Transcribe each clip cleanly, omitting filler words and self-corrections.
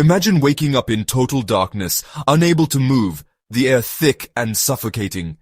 Imagine waking up in total darkness, unable to move, the air thick and suffocating.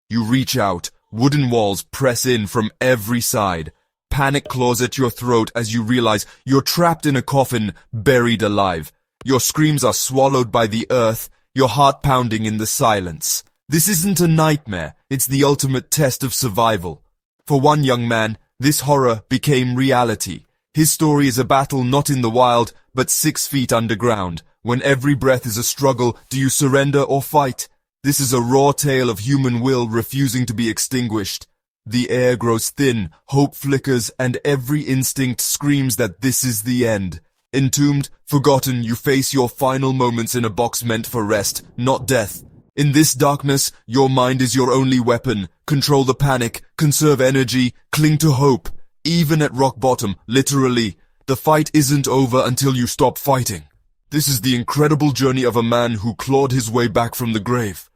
You reach out, wooden walls press in from every side. Panic claws at your throat as you realize you're trapped in a coffin, buried alive. Your screams are swallowed by the earth, your heart pounding in the silence. This isn't a nightmare, it's the ultimate test of survival. For one young man, this horror became reality. His story is a battle not in the wild, but 6 feet underground. When every breath is a struggle, do you surrender or fight? This is a raw tale of human will refusing to be extinguished. The air grows thin, hope flickers, and every instinct screams that this is the end. Entombed, forgotten, you face your final moments in a box meant for rest, not death. In this darkness, your mind is your only weapon. Control the panic, conserve energy, cling to hope. Even at rock bottom, literally, the fight isn't over until you stop fighting. This is the incredible journey of a man who clawed his way back from the grave.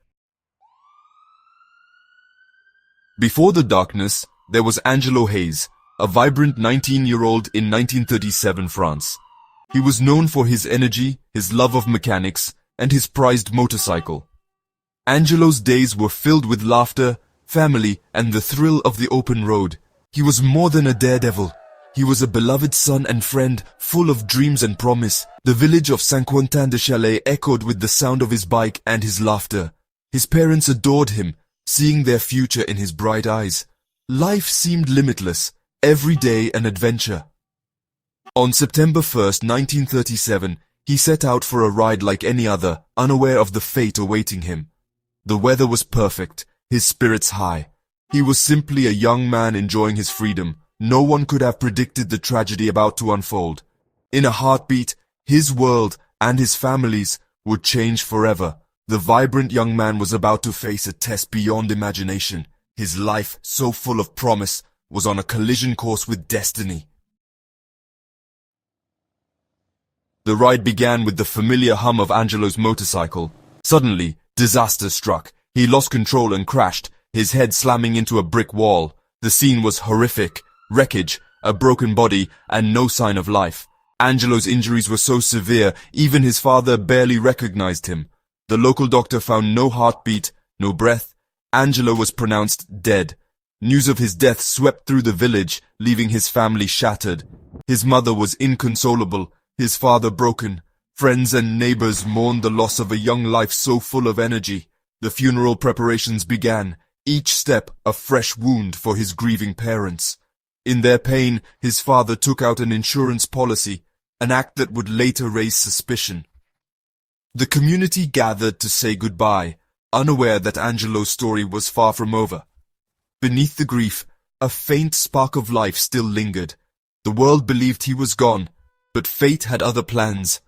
Before the darkness, there was Angelo Hays, a vibrant 19-year-old in 1937 France. He was known for his energy, his love of mechanics, and his prized motorcycle. Angelo's days were filled with laughter, family, and the thrill of the open road. He was more than a daredevil. He was a beloved son and friend, full of dreams and promise. The village of Saint-Quentin-de-Chalais echoed with the sound of his bike and his laughter. His parents adored him, seeing their future in his bright eyes. Life seemed limitless, every day an adventure. On September 1st, 1937, he set out for a ride like any other, unaware of the fate awaiting him. The weather was perfect, his spirits high. He was simply a young man enjoying his freedom. No one could have predicted the tragedy about to unfold. In a heartbeat, his world and his family's would change forever. The vibrant young man was about to face a test beyond imagination. His life, so full of promise, was on a collision course with destiny. The ride began with the familiar hum of Angelo's motorcycle. Suddenly, disaster struck. He lost control and crashed, his head slamming into a brick wall. The scene was horrific. Wreckage, a broken body, and no sign of life. Angelo's injuries were so severe, even his father barely recognized him. The local doctor found no heartbeat, no breath. Angelo was pronounced dead. News of his death swept through the village, leaving his family shattered. His mother was inconsolable, his father broken. Friends and neighbors mourned the loss of a young life so full of energy. The funeral preparations began, each step a fresh wound for his grieving parents. In their pain, his father took out an insurance policy, an act that would later raise suspicion. The community gathered to say goodbye, unaware that Angelo's story was far from over. Beneath the grief, a faint spark of life still lingered. The world believed he was gone, but fate had other plans.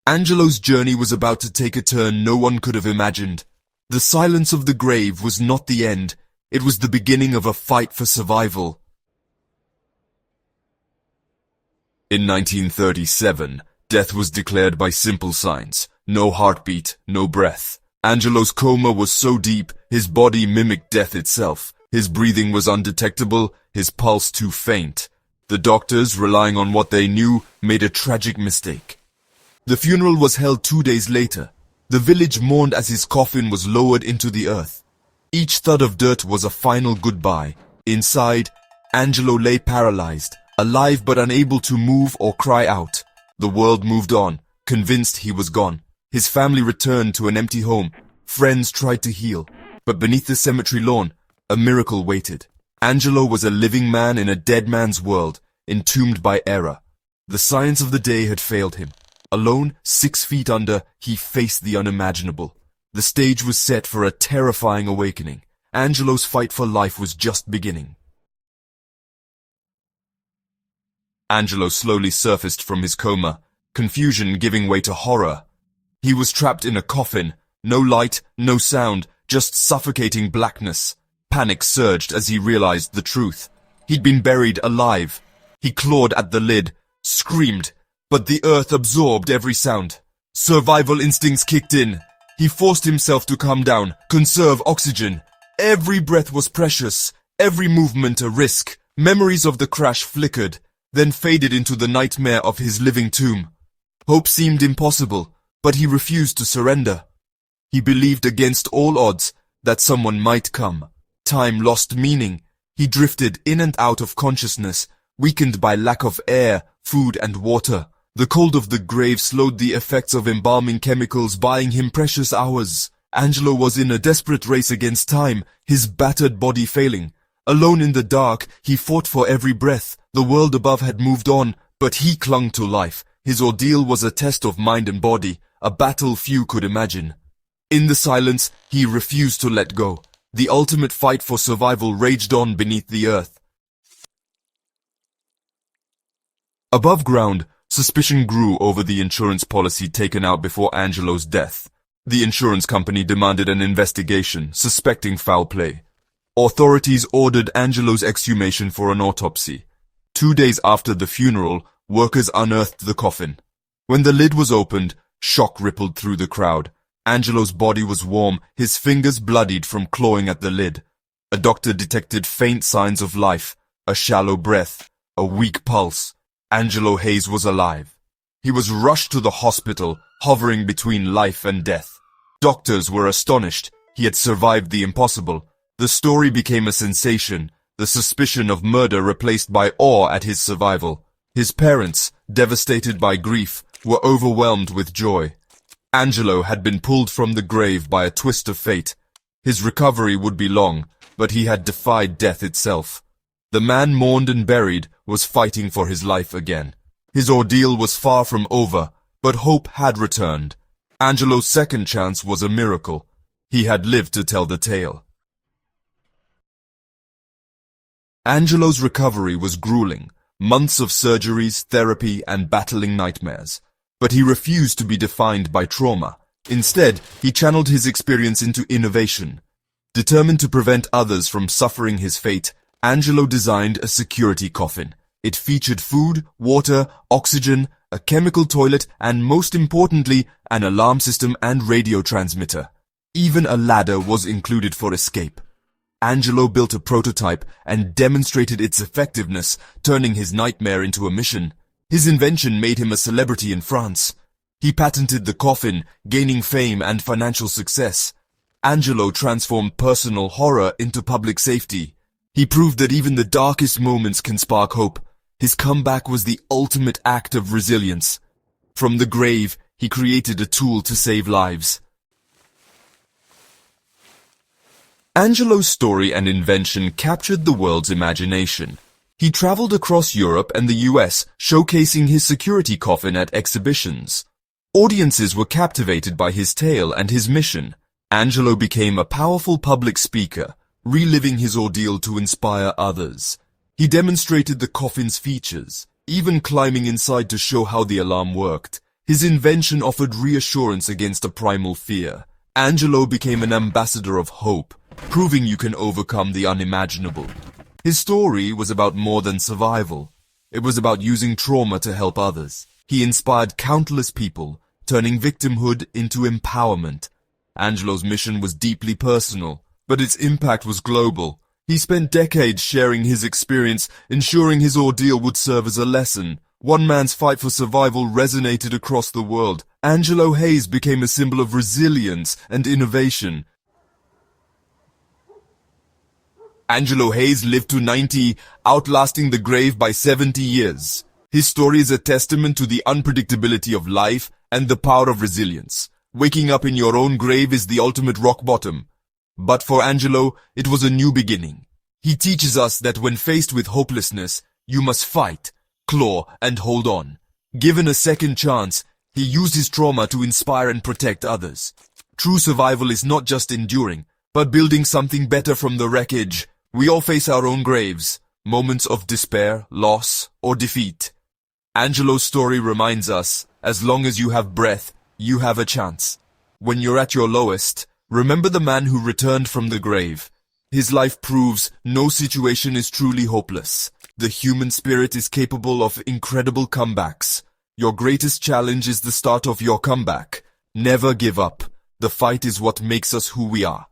Angelo's journey was about to take a turn no one could have imagined. The silence of the grave was not the end, it was the beginning of a fight for survival. In 1937, death was declared by simple signs. No heartbeat, no breath. Angelo's coma was so deep, his body mimicked death itself. His breathing was undetectable, his pulse too faint. The doctors, relying on what they knew, made a tragic mistake. The funeral was held 2 days later. The village mourned as his coffin was lowered into the earth. Each thud of dirt was a final goodbye. Inside, Angelo lay paralyzed, alive but unable to move or cry out. The world moved on, convinced he was gone. His family returned to an empty home. Friends tried to heal, but beneath the cemetery lawn, a miracle waited. Angelo was a living man in a dead man's world, entombed by error. The science of the day had failed him. Alone, 6 feet under, he faced the unimaginable. The stage was set for a terrifying awakening. Angelo's fight for life was just beginning. Angelo slowly surfaced from his coma, confusion giving way to horror. He was trapped in a coffin, no light, no sound, just suffocating blackness. Panic surged as he realized the truth. He'd been buried alive. He clawed at the lid, screamed, but the earth absorbed every sound. Survival instincts kicked in. He forced himself to calm down, conserve oxygen. Every breath was precious, every movement a risk. Memories of the crash flickered, then faded into the nightmare of his living tomb. Hope seemed impossible, but he refused to surrender. He believed against all odds that someone might come. Time lost meaning. He drifted in and out of consciousness, weakened by lack of air, food and water. The cold of the grave slowed the effects of embalming chemicals, buying him precious hours. Angelo was in a desperate race against time, his battered body failing. Alone in the dark, he fought for every breath. The world above had moved on, but he clung to life. His ordeal was a test of mind and body, a battle few could imagine. In the silence, he refused to let go. The ultimate fight for survival raged on beneath the earth. Above ground, suspicion grew over the insurance policy taken out before Angelo's death. The insurance company demanded an investigation, suspecting foul play. Authorities ordered Angelo's exhumation for an autopsy. 2 days after the funeral, workers unearthed the coffin. When the lid was opened, shock rippled through the crowd. Angelo's body was warm, his fingers bloodied from clawing at the lid. A doctor detected faint signs of life, a shallow breath, a weak pulse. Angelo Hays was alive. He was rushed to the hospital, hovering between life and death. Doctors were astonished. He had survived the impossible. The story became a sensation, the suspicion of murder replaced by awe at his survival. His parents, devastated by grief, were overwhelmed with joy. Angelo had been pulled from the grave by a twist of fate. His recovery would be long, but he had defied death itself. The man mourned and buried was fighting for his life again. His ordeal was far from over, but hope had returned. Angelo's second chance was a miracle. He had lived to tell the tale. Angelo's recovery was grueling, months of surgeries, therapy, and battling nightmares. But he refused to be defined by trauma. Instead, he channeled his experience into innovation. Determined to prevent others from suffering his fate, Angelo designed a security coffin. It featured food, water, oxygen, a chemical toilet, and most importantly, an alarm system and radio transmitter. Even a ladder was included for escape. Angelo built a prototype and demonstrated its effectiveness, turning his nightmare into a mission. His invention made him a celebrity in France. He patented the coffin, gaining fame and financial success. Angelo transformed personal horror into public safety. He proved that even the darkest moments can spark hope. His comeback was the ultimate act of resilience. From the grave, he created a tool to save lives. Angelo's story and invention captured the world's imagination. He traveled across Europe and the US, showcasing his security coffin at exhibitions. Audiences were captivated by his tale and his mission. Angelo became a powerful public speaker, reliving his ordeal to inspire others. He demonstrated the coffin's features, even climbing inside to show how the alarm worked. His invention offered reassurance against a primal fear. Angelo became an ambassador of hope, proving you can overcome the unimaginable. His story was about more than survival. It was about using trauma to help others. He inspired countless people, turning victimhood into empowerment. Angelo's mission was deeply personal, but its impact was global. He spent decades sharing his experience, ensuring his ordeal would serve as a lesson. One man's fight for survival resonated across the world. Angelo Hays became a symbol of resilience and innovation. Angelo Hays lived to 90, outlasting the grave by 70 years. His story is a testament to the unpredictability of life and the power of resilience. Waking up in your own grave is the ultimate rock bottom. But for Angelo, it was a new beginning. He teaches us that when faced with hopelessness, you must fight, claw, and hold on. Given a second chance, he used his trauma to inspire and protect others. True survival is not just enduring, but building something better from the wreckage. We all face our own graves, moments of despair, loss, or defeat. Angelo's story reminds us, as long as you have breath, you have a chance. When you're at your lowest, remember the man who returned from the grave. His life proves no situation is truly hopeless. The human spirit is capable of incredible comebacks. Your greatest challenge is the start of your comeback. Never give up. The fight is what makes us who we are.